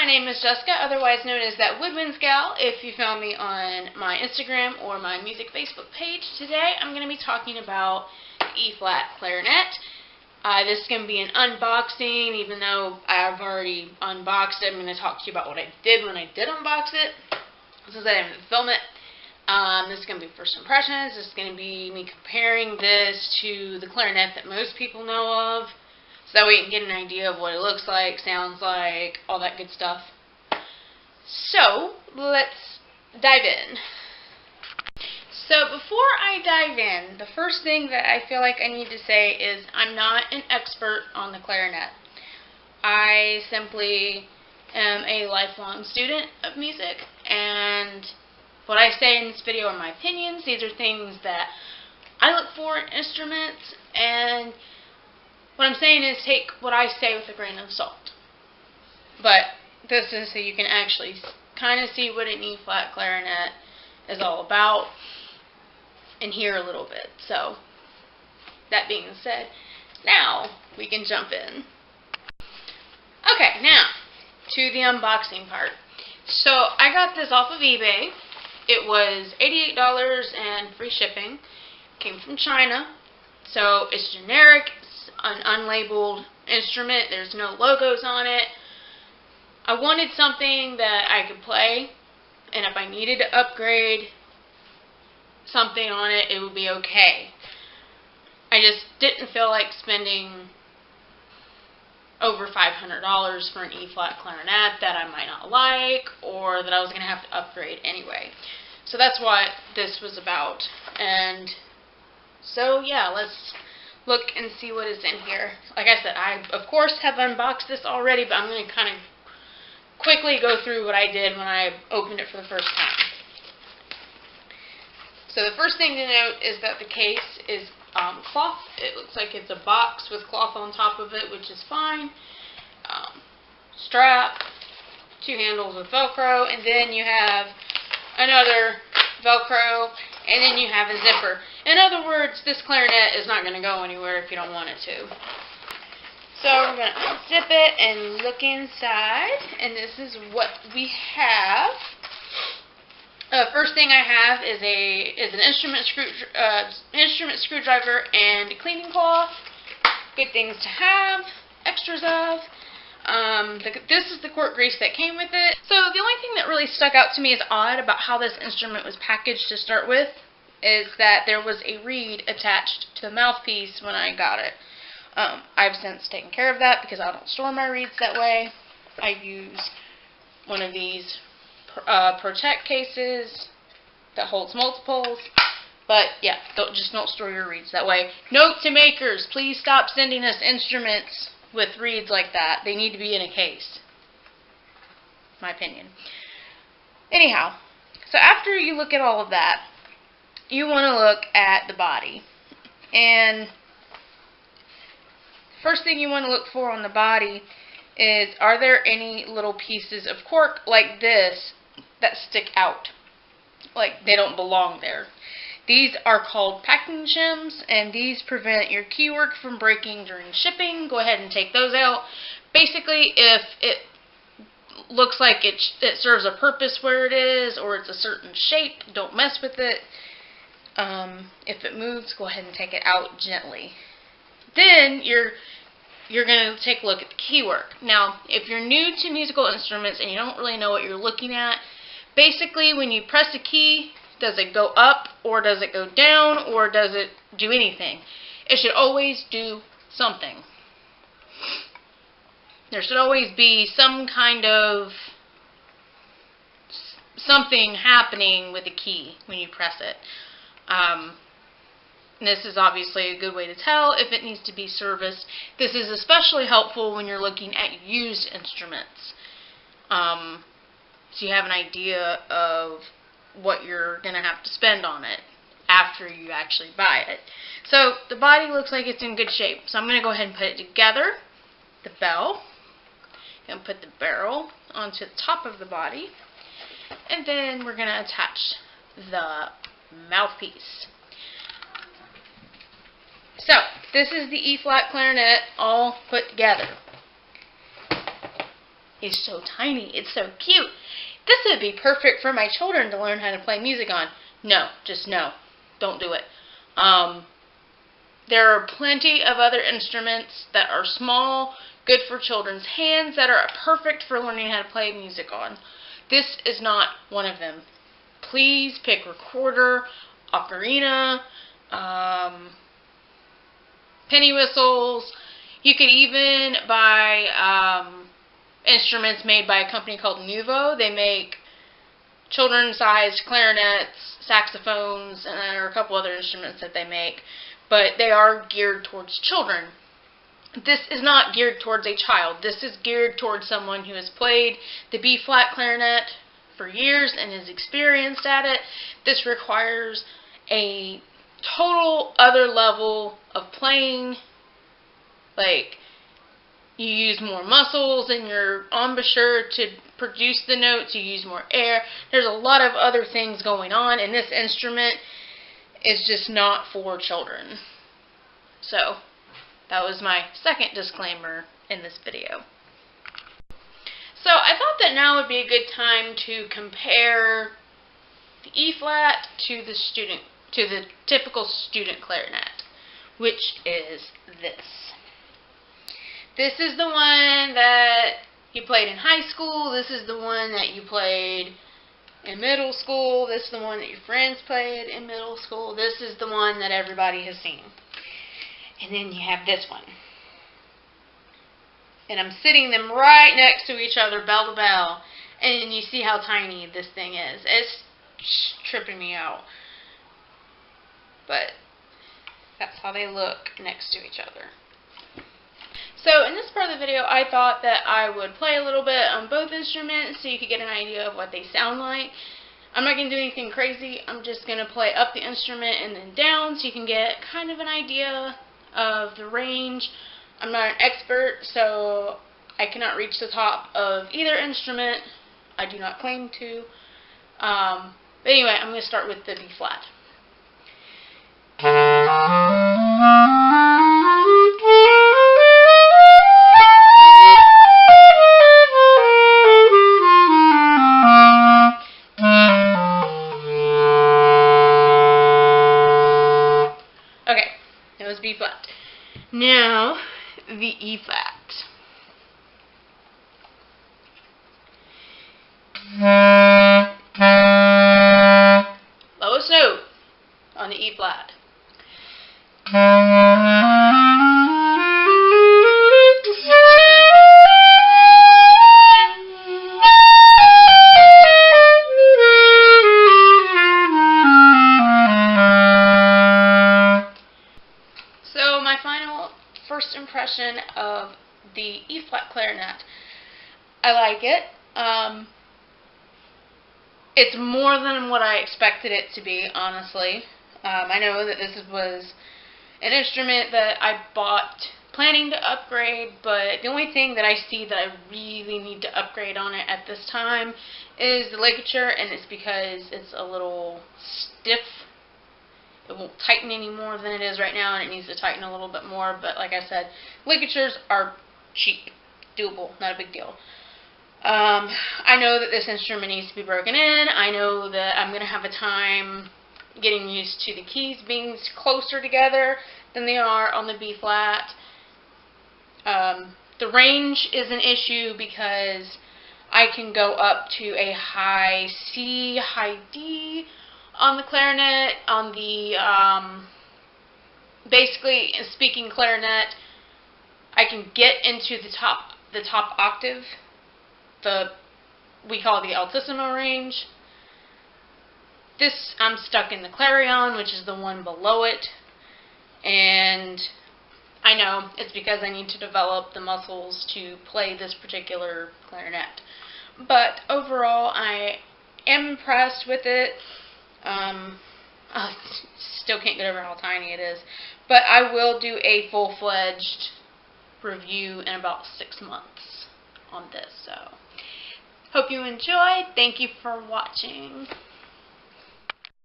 my name is Jessica, otherwise known as That Woodwinds Gal, if you found me on my Instagram or my music Facebook page. Today I'm going to be talking about the E-flat clarinet. This is going to be an unboxing, even though I've already unboxed it. I'm going to talk to you about what I did when I did unbox it, since I didn't film it. This is going to be first impressions. This is going to be me comparing this to the clarinet that most people know of, so that way you can get an idea of what it looks like, sounds like, all that good stuff. So, let's dive in. So, before I dive in, the first thing that I feel like I need to say is I'm not an expert on the clarinet. I simply am a lifelong student of music, and what I say in this video are my opinions. These are things that I look for in instruments, and what I'm saying is take what I say with a grain of salt. But this is so you can actually kind of see what an E-flat clarinet is all about and hear a little bit. So, that being said, now we can jump in. Okay, now to the unboxing part. So, I got this off of eBay. It was $88 and free shipping. Came from China. So, it's generic. An unlabeled instrument. There's no logos on it. I wanted something that I could play, and if I needed to upgrade something on it, it would be okay. I just didn't feel like spending over $500 for an E-flat clarinet that I might not like, or that I was going to have to upgrade anyway. So that's what this was about. And so yeah, let's look and see what is in here. Like I said, I of course have unboxed this already, but I'm going to kind of quickly go through what I did when I opened it for the first time. So the first thing to note is that the case is cloth. It looks like it's a box with cloth on top of it, which is fine. Strap, two handles with Velcro, and then you have another Velcro, and then you have a zipper. In other words, this clarinet is not going to go anywhere if you don't want it to. So we're going to unzip it and look inside, and this is what we have. First thing I have is an instrument screwdriver and a cleaning cloth. Good things to have, extras of. This is the cork grease that came with it. So the only thing that really stuck out to me as odd about how this instrument was packaged to start with is that there was a reed attached to the mouthpiece when I got it. I've since taken care of that because I don't store my reeds that way. I use one of these Protect cases that holds multiples. But yeah, don't store your reeds that way. Note to makers, please stop sending us instruments with reeds like that. They need to be in a case. My opinion. Anyhow, so after you look at all of that, you want to look at the body. And first thing you want to look for on the body is, are there any little pieces of cork like this that stick out? Like they don't belong there. These are called packing shims, and these prevent your keywork from breaking during shipping. Go ahead and take those out. Basically, if it looks like it serves a purpose where it is, or it's a certain shape, don't mess with it. If it moves, go ahead and take it out gently. Then you're going to take a look at the keywork. Now, if you're new to musical instruments and you don't really know what you're looking at, basically when you press a key, does it go up, or does it go down, or does it do anything? It should always do something. There should always be some kind of something happening with the key when you press it. This is obviously a good way to tell if it needs to be serviced. This is especially helpful when you're looking at used instruments. So you have an idea of what you're going to have to spend on it after you actually buy it. So the body looks like it's in good shape. So I'm going to go ahead and put it together. The bell. I'm going to put the barrel onto the top of the body. And then we're going to attach the mouthpiece. So, this is the E-flat clarinet all put together. is so tiny. It's so cute. This would be perfect for my children to learn how to play music on. No, just no. Don't do it. There are plenty of other instruments that are small, good for children's hands, that are perfect for learning how to play music on. This is not one of them. Please pick recorder, ocarina, penny whistles. You could even buy instruments made by a company called Nuvo. They make children-sized clarinets, saxophones, and there are a couple other instruments that they make, but they are geared towards children. This is not geared towards a child. This is geared towards someone who has played the B-flat clarinet for years and is experienced at it. This requires a total other level of playing. Like, you use more muscles in your embouchure to produce the notes. You use more air. There's a lot of other things going on, and this instrument is just not for children. So, that was my second disclaimer in this video. So, I thought that now would be a good time to compare the E-flat to the typical student clarinet, which is this. This is the one that you played in high school. This is the one that you played in middle school. This is the one that your friends played in middle school. This is the one that everybody has seen. And then you have this one. And I'm sitting them right next to each other, bell to bell. And you see how tiny this thing is. It's tripping me out. But that's how they look next to each other. So in this part of the video, I thought that I would play a little bit on both instruments so you could get an idea of what they sound like. I'm not going to do anything crazy. I'm just going to play up the instrument and then down so you can get kind of an idea of the range. I'm not an expert, so I cannot reach the top of either instrument. I do not claim to. But anyway, I'm going to start with the B-flat. Okay, that was B-flat. Now, the E-flat. Lowest note on the E-flat. So my first impression of the E-flat clarinet. I like it. It's more than what I expected it to be, honestly. I know that this was an instrument that I bought planning to upgrade, but the only thing that I see that I really need to upgrade on it at this time is the ligature, and it's because it's a little stiff. It won't tighten any more than it is right now, and it needs to tighten a little bit more, but like I said, ligatures are cheap, doable, not a big deal. I know that this instrument needs to be broken in. I know that I'm going to have a time getting used to the keys being closer together than they are on the B-flat. The range is an issue because I can go up to a high C, high D on the clarinet. On the, basically, speaking clarinet, I can get into the top octave. We call it the altissimo range. This, I'm stuck in the clarion, which is the one below it, and I know it's because I need to develop the muscles to play this particular clarinet. But overall, I am impressed with it. I still can't get over how tiny it is, but I will do a full-fledged review in about 6 months on this. So, hope you enjoyed. Thank you for watching.